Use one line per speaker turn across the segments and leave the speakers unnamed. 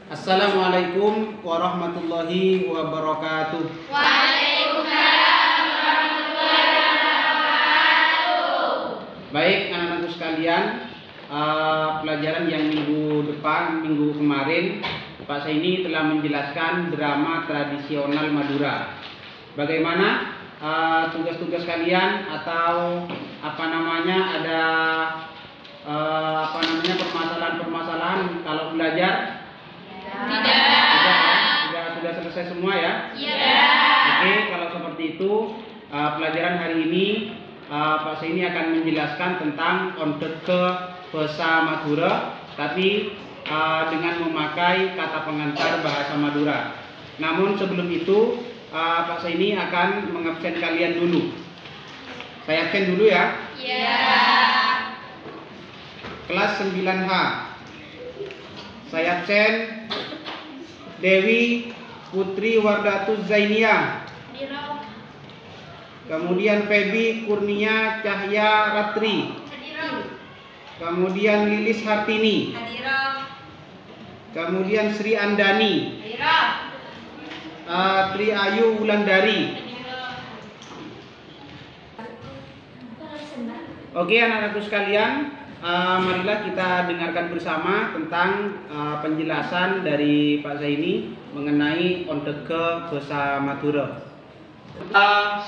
Assalamualaikum warahmatullahi wabarakatuh.
Waalaikumsalam warahmatullahi wabarakatuh.
Baik anak-anakku sekalian, pelajaran yang minggu kemarin Pak Saini telah menjelaskan drama tradisional Madura. Bagaimana tugas-tugas kalian atau ada permasalahan kalau belajar? Sudah selesai semua ya?
Iya.
Oke, kalau seperti itu pelajaran hari ini Pak Saini akan menjelaskan tentang ondeke bahasa Madura, tapi dengan memakai kata pengantar bahasa Madura. Namun sebelum itu Pak Saini akan mengabsen kalian dulu. Saya absen dulu ya.
Iya.
Kelas 9H. Saya absen Dewi Putri Wardatuz Zainiyah. Kemudian Febi Kurnia Cahya Ratri. Kemudian Lilis Hartini. Kemudian Sri Andani. Tri Ayu Wulandari. Oke anak-anakku sekalian, marilah kita dengarkan bersama tentang penjelasan dari Pak Zaini mengenai ondeke bahasa Madura.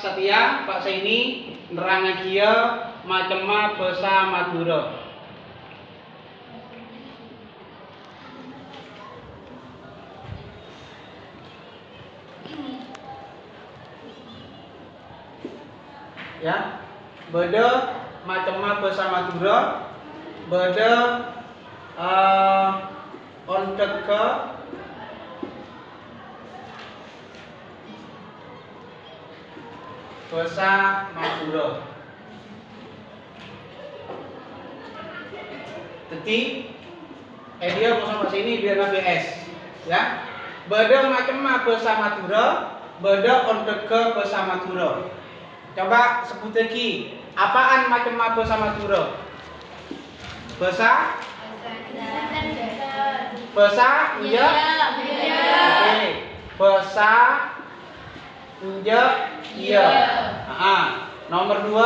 Setia Pak Zaini nerangakia macam bahasa Madura. Ya, beda macam bahasa Madura, beda ondeke bahasa Madura. Jadi dia bahasa sini biar BS ya. Beda macam bahasa Madura, beda ondeke bahasa Madura. Coba sebut lagi, apaan macam bahasa Madura? Bahasa iya. Oke. Bahasa iya. Nomor 2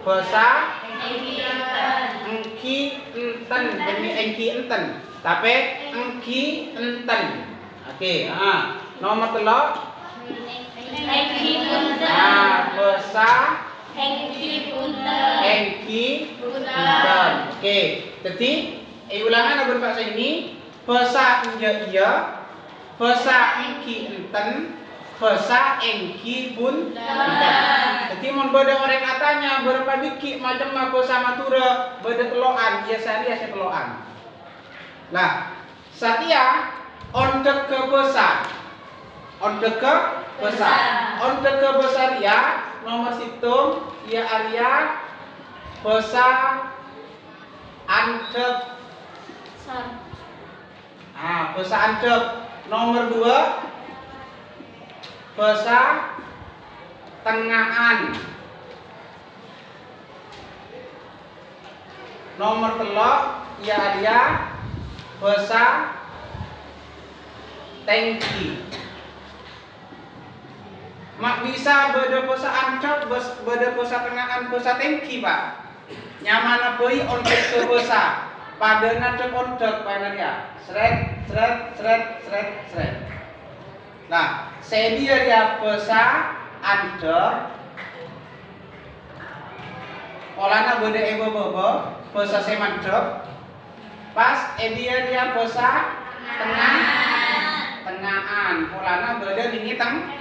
bahasa engki enten, demi engki enten. Tapi engki enten. Oke, nomor 3 bahasa engki punten. Oke, jadi ulangan apa bahasa ini? Bahasa iya, bahasa engki enten, bahasa engki punten. Jadi mun beda orang katanya berapa biki macam bahasa Madura, beda teloan, biasanya saya teloan. Nah, Satya ondeke bahasa. Ondeke bahasa ya nomor situng ya Arya bahasa antep. Bahasa antep. Nomor 2 bahasa tengahan. Nomor 3 ya Arya bahasa tengki. Mak bisa beda bahasa antep, beda bahasa tengahan, bahasa tengki pak. Nyaman apa ondek ke bahasa. Pada ngadep ondek paner ya. Sret. Nah, saya dia bahasa antep. Olana beda ebo bahasa semantep. Pas dia bahasa tengahan. Olana beda ini tengah.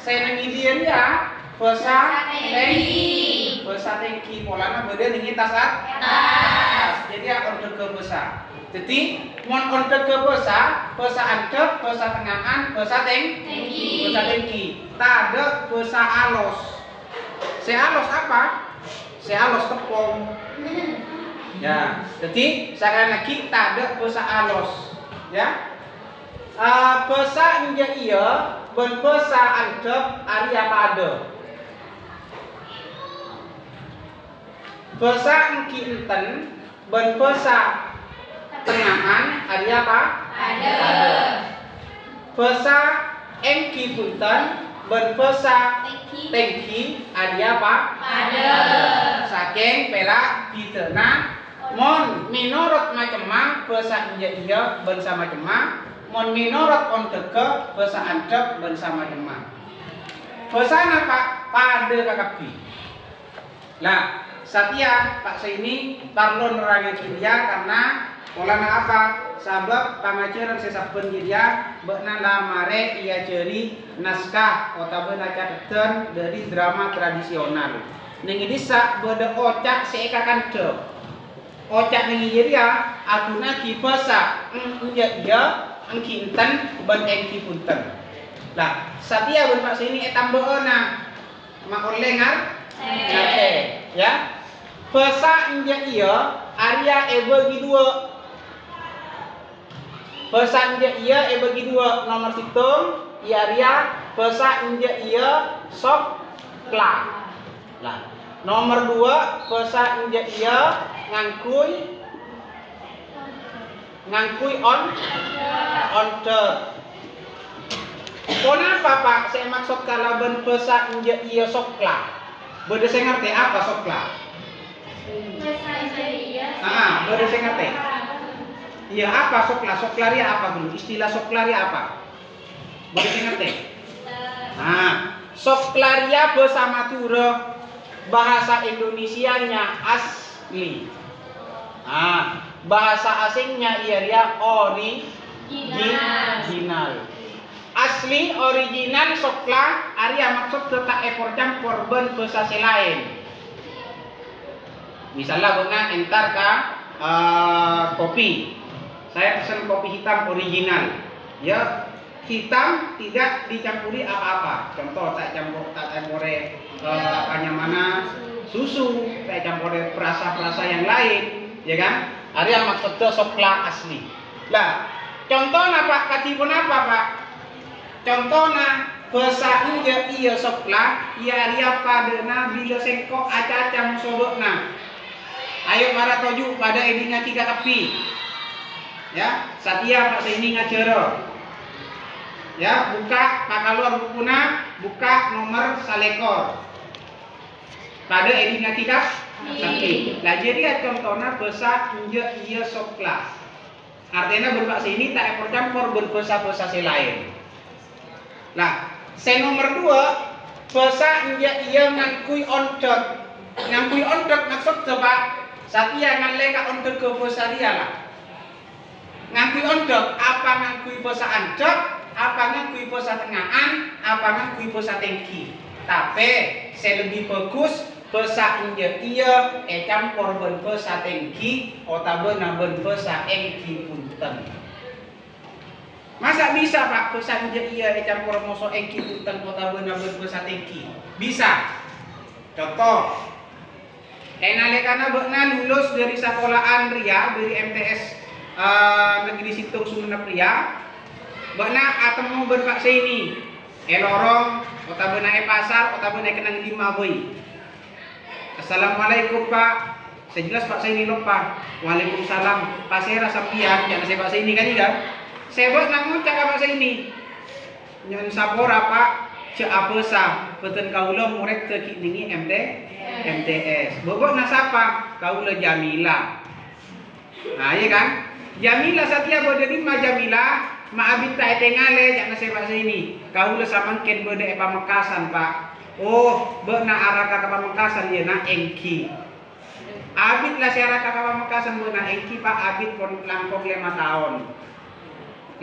Saya nengidian ya bahasa tengki. Bahasa tengki polana beda ning tas atas. Jadi ondeke bahasa. Jadi mon ondeke bahasa antep, bahasa tengahan, bahasa tengki. Bahasa tengki. Tade bahasa alos. Alos apa? Alos tepung. Ya, jadi sekali lagi tade bahasa alos. Ya. Bahasa iya berbahasa antep Arya pada. Bahasa engki enten berbahasa tengahan ada apa?
Ada.
Pesa engki punten ben pesa
Teki.
tengki ada apa?
Ada.
Saking perak ditena mon minurut macemah pesa iya ben sama cemah mon minurut on teke pesa antep ben sama cemah. Pesa apa? Pada kakapi. Lah, Satya Pak Saini parlo nerangi dia karena olana apa? Sabab pangajaran sesaben dia bekna lamare ia ceri naskah otabeuna catetan dari drama tradisional. Ning ini sak beda ocak seeka kante. Ocak ning dia aguna ki pesa iya engkinten ben engki punten. Lah, Satya ben Pak Saini etambeuna mak olengar ya. Pesa iya Arya bagi dua. Pesa iya bagi dua nomor situng Arya pesa iya sok kla. Lah, nomor 2 pesa iya ngangkui on the. Kenapa Pak saya maksud kalaban pesa iya sok kla? Beda saya ngerti apa sok kla? Beda saya ngerti. Iya apa sokla? Soklaria apa dulu? Istilah soklaria apa? Boleh saya ngerti? Soklaria bersama Madura bahasa Indonesianya asli. Bahasa asingnya ialah original. Asli original sokla Arya maksud tetap ekor campur ben bahasa lain. Misalnya benar entar ka kopi. Saya pesan kopi hitam original. Ya, hitam tidak dicampuri apa-apa. Contoh tak campure mana susu, tak campure perasa-perasa yang lain, ya kan? Ada maksudnya sokla asli. Lah, contohnya Pak, katipun apa Pak? Contohnya bahasa iya sokla, iya padena bila sengkok aca-aca musobokna. Ayo para toju pada edinya 3 kapi. Ya, Satya Pak Saini ngajero. Ya, buka pakaluar bukuna, buka nomor salekor. Pada edinya 3 kapi. Lah jadi contohnya bahasa iya sokla. Artinya berbahasa ini tak ekor campur berbahasa lain. Lah, nomor 2 bahasa iya ngangkui ondot. Ngangkui ondot maksud Pak Satya ngaleka ondot ke bahasa dia lah. Ngangkui ondok, apa ngangkui bahasa andok, apa ngangkui bahasa tengahan, apa ngangkui bahasa tengki. Tapi saya lebih bagus bahasa iya campur ben bahasa tengki otabena ben bahasa engki punten. Masa bisa Pak bahasa iya campur moso engki punten otabena ben bahasa tengki? Bisa. Contoh, enalekana bekna lulus dari sekolahan Ria dari MTS negeri Situng Sumenep Ria, bakna atemu berbahasa ini, elorong, otabena pasar, otabena kenang lima boy. Assalamualaikum Pak, saya jelas Pak saya ini lupa. Waalaikumsalam, Pak saya rasa pian, jangan saya bahasa ini kan juga. Saya buat namun cakap bahasa ini. Nyon sapora Pak, cek apa sah, beten kaulah murid kekiningi MTS. Bobok nasapa, kaulah Jamila. Nah iya kan? Jamila Satya bode lima Jamila maabit ta etengale jangan saya bahasa ini. Kau le samangken bode Pamekasan Pak. Oh, beuna araka ka Pamekasan ye na engki. Abit lah saya araka ka Pamekasan beuna engki Pak abit kon langkong 5 tahun.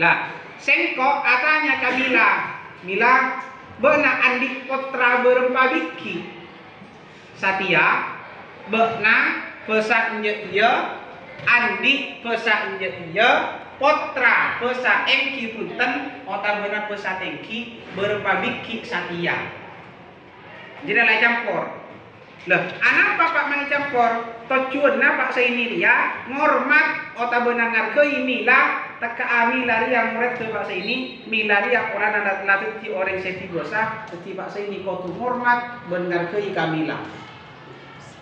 Lah, sengko atanya Kamila. Mila beuna andik potra berempabiki. Satya beuna pesan iya andi pesa iya potra pesa engki punten otabena pesa tengki berpabiki Satya. Jadi lah campur. Lah, anak Pak mang campur, tujuanna Pak Saini dia ngormat otabena ngarkei mila teka amila ria murid ke Pak Saini mila ria orang anak latih ti orang seti dosa, ti Pak Saini kau tu ngormat ben ngarkei kamila.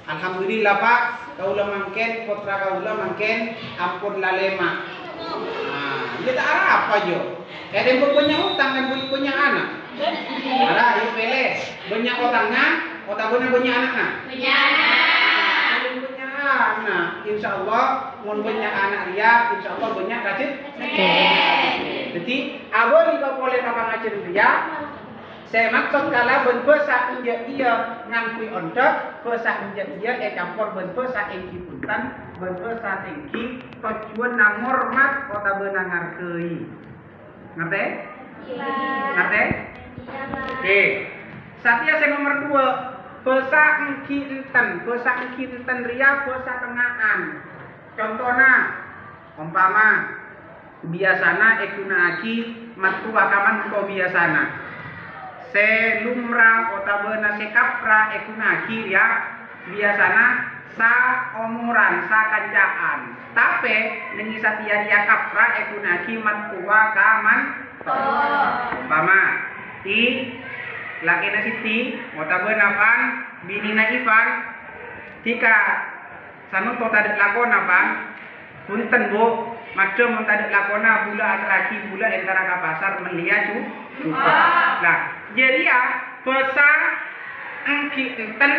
Alhamdulillah Pak, kaula mangken putra kaula mangken ampun lalema. Nah, dia tak arah apa jo. Ada yang punya utang dan punya anak. Ada yuk pele, banyak utangnya, otak punya anaknya.
Punya anak.
Punya anak, insya Allah mau banyak anak dia, insya Allah banyak kasih. Jadi, abang juga boleh apa ngajin dia. Saya maksud kalau berbesa injak iya ngangkui ontok, besa injak iya campur berbesa engki punten, berbesa engki tujuan nangormat kota benangar kei. Ngerti?
Iya.
Ngerti?
Iya, Pak.
Oke. Satya saya nomor 2. Besa engki enten ria besa tengahan. Contohnya, umpama biasana ekunaki matu akaman ko biasana. Se lumrah otabena se kapra ekunaki ya biasana sa omuran sa kancaan tapi nengi satia dia kapra ekunaki matua kaman umpama ti laki na siti otabena pan binina Ivan tika sanu to tadet lakona pan punten bu madem mun tadet lakona bula atraki bula antara ka pasar melia juga nah jadi ya besa engki enten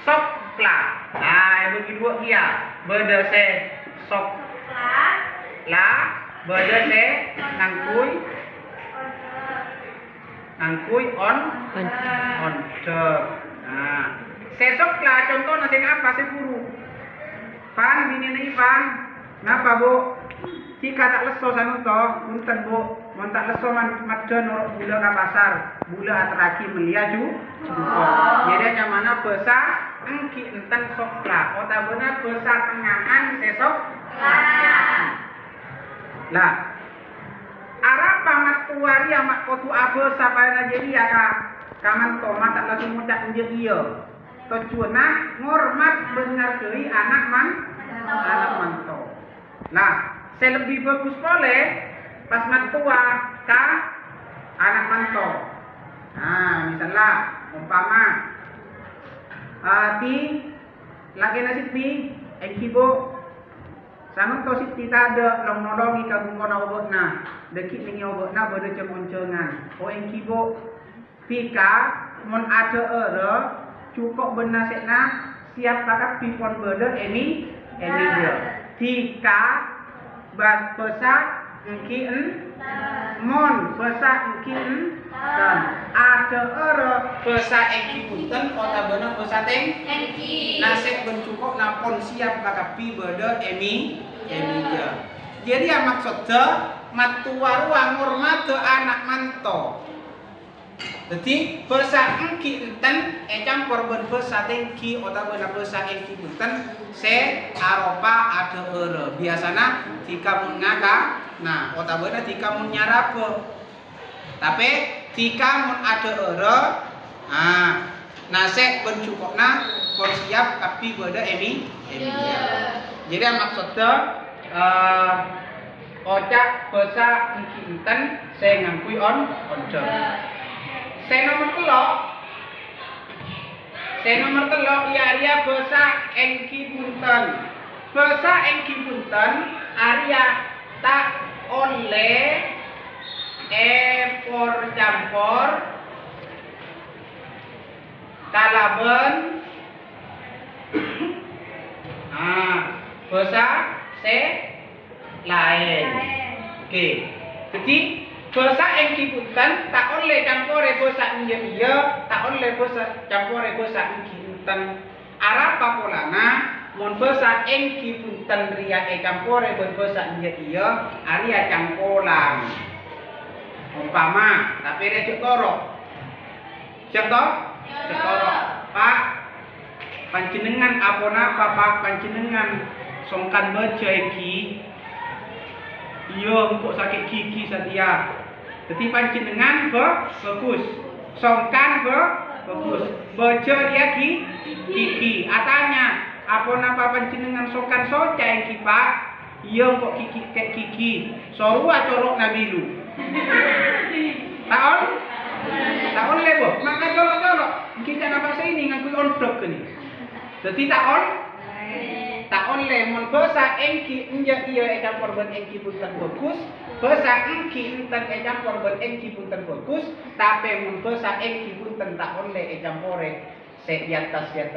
sokla nah bagi dua dia beda se sokla beda se nangkui on nah se sokla contoh nasi apa se guru pan bini nih pan ngapa bu jika tak leso sanuto punten bu mun tak leso madon norok bula ka pasar bula atraki meliaju jadi yang mana besa engki enten sokla otabena besa tengahan sesok lah arah pamat tuari amat kotu abesa pada jadi ya ka kaman tomat tak langsung ngucap nje iya tujuana ngormat benar deui anak manto lah saya lebih bagus boleh pas matua ka anak manto. Nah, misalnya umpama ti lagi nasi ti engkibo sanung to siti tada long nolongi ka bungkona obotna dekit ningi obotna bodo cemoncengan o engkibo tika mon ada ere cukup benasekna siap kakak pipon bodo emi dia tika bas besa engki mon besa engki dan ada ere besa engki punten otabena besa teng
Engki.
nasib bencukok napon siap kakapi beda emi dia jadi yang maksudnya matuwa ruang ngurmat anak manto jadi besa engki enten campur ben besa tengki otabena besa engki punten se aropa ada ere biasana jika mun ngaka nah otabena jika mun nyarape tapi jika mun ada ere nasek bencukokna kon siap tapi beda emi jadi yang maksudnya ocak besa engki enten saya ngangkui onjo saya nomor telok ya besa engki punten besa engki punten Arya tak oleh por campur kalaben besa se lain oke jadi besa engki punten tak oleh campur besa iya tak oleh besa campur besa engki punten arah papolana mon besa engki punten ria campur besa iya Arya campuran umpama tapi dia cetoro Pak panjenengan apona Pak panjenengan songkan baca iki iya engkau sakit gigi satia jadi panjenengan bagus songkan bagus baca dia gigi atanya apona Pak panjenengan songkan soca iki Pak iya engkau gigi sorua corok nabilu taon lebo maka colok-colok kita bahasa ini ngakui ondok ini Dadi tak on le mun bahasa engki enja iya campur ben engki punten bagus. Bahasa engki enten campur ben engki punten bagus, tapi mun bahasa engki punten tak on le campure se di atas dia.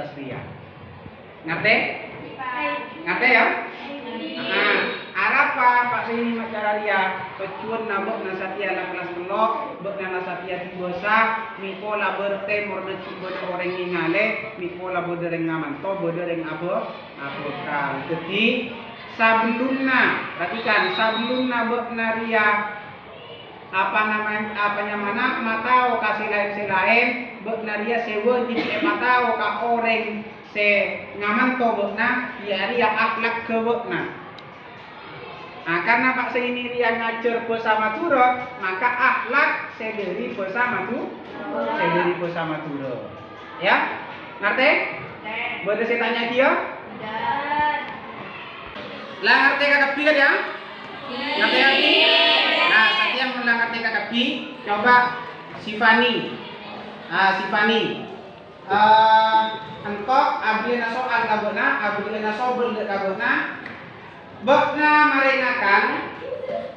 Ngerti? Ngerti ya? Nah, arapa Pak Sini macara dia pecuan nabok na satya la kelas melok, bek na satya di bahasa miko la berte morne cibodo orang ngale, miko la bodereng ngaman to bodereng abo kal. Jadi sebelumnya, perhatikan sebelumnya bek naria apanya mana matao kasih lain bek naria sewa jadi matao ka orang se ngaman to bek na dia akhlak ke bek na. Nah, karena Pak Sini dia ngajar bahasa Madura, maka akhlak sederi bahasa Madura. Ya? Ngerti? Boleh saya tanya dia? Lah ngerti kakak bi ya? Ngerti ngerti? Nah, saya mulai ngerti kakak bi. Coba Sifani. Sifani. Engkau abdi na soal kabona, abdi na sobel kabona. Bekna marengakan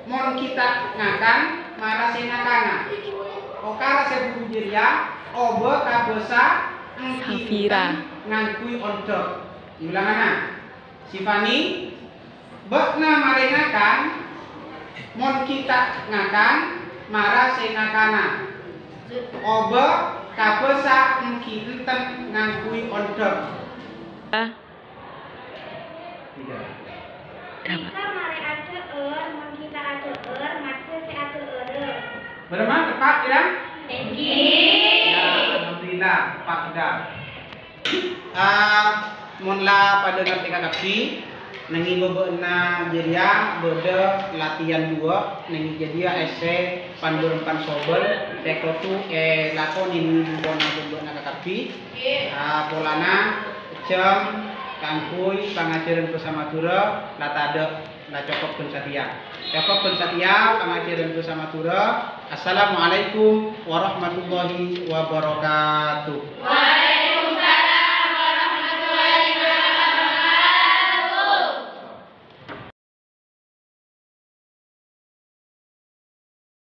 mon kita ngakan marase ngakana okara sebuku jiria obe kabesa
Safira
ngangkui order ulangana Sifani bekna marengakan mon kita ngakan marase ngakana obe kabesa enten ngangkui order.
Jika mari ada mun kita ada maka si ada
Benar tepat ya?
Tengki.
Ya, alhamdulillah Pak dah. Munla pada ngerti kakapi nangi bebeuna jeria bede latihan 2 nangi jedia ese panburempan sobel tekotu lakonin bona bebeuna kakapi polana jam kangkui pangajaran bersama Madura latade la cokok pun satia. Cokok pun satia pangajaran bersama Madura. Assalamualaikum warahmatullahi wabarakatuh.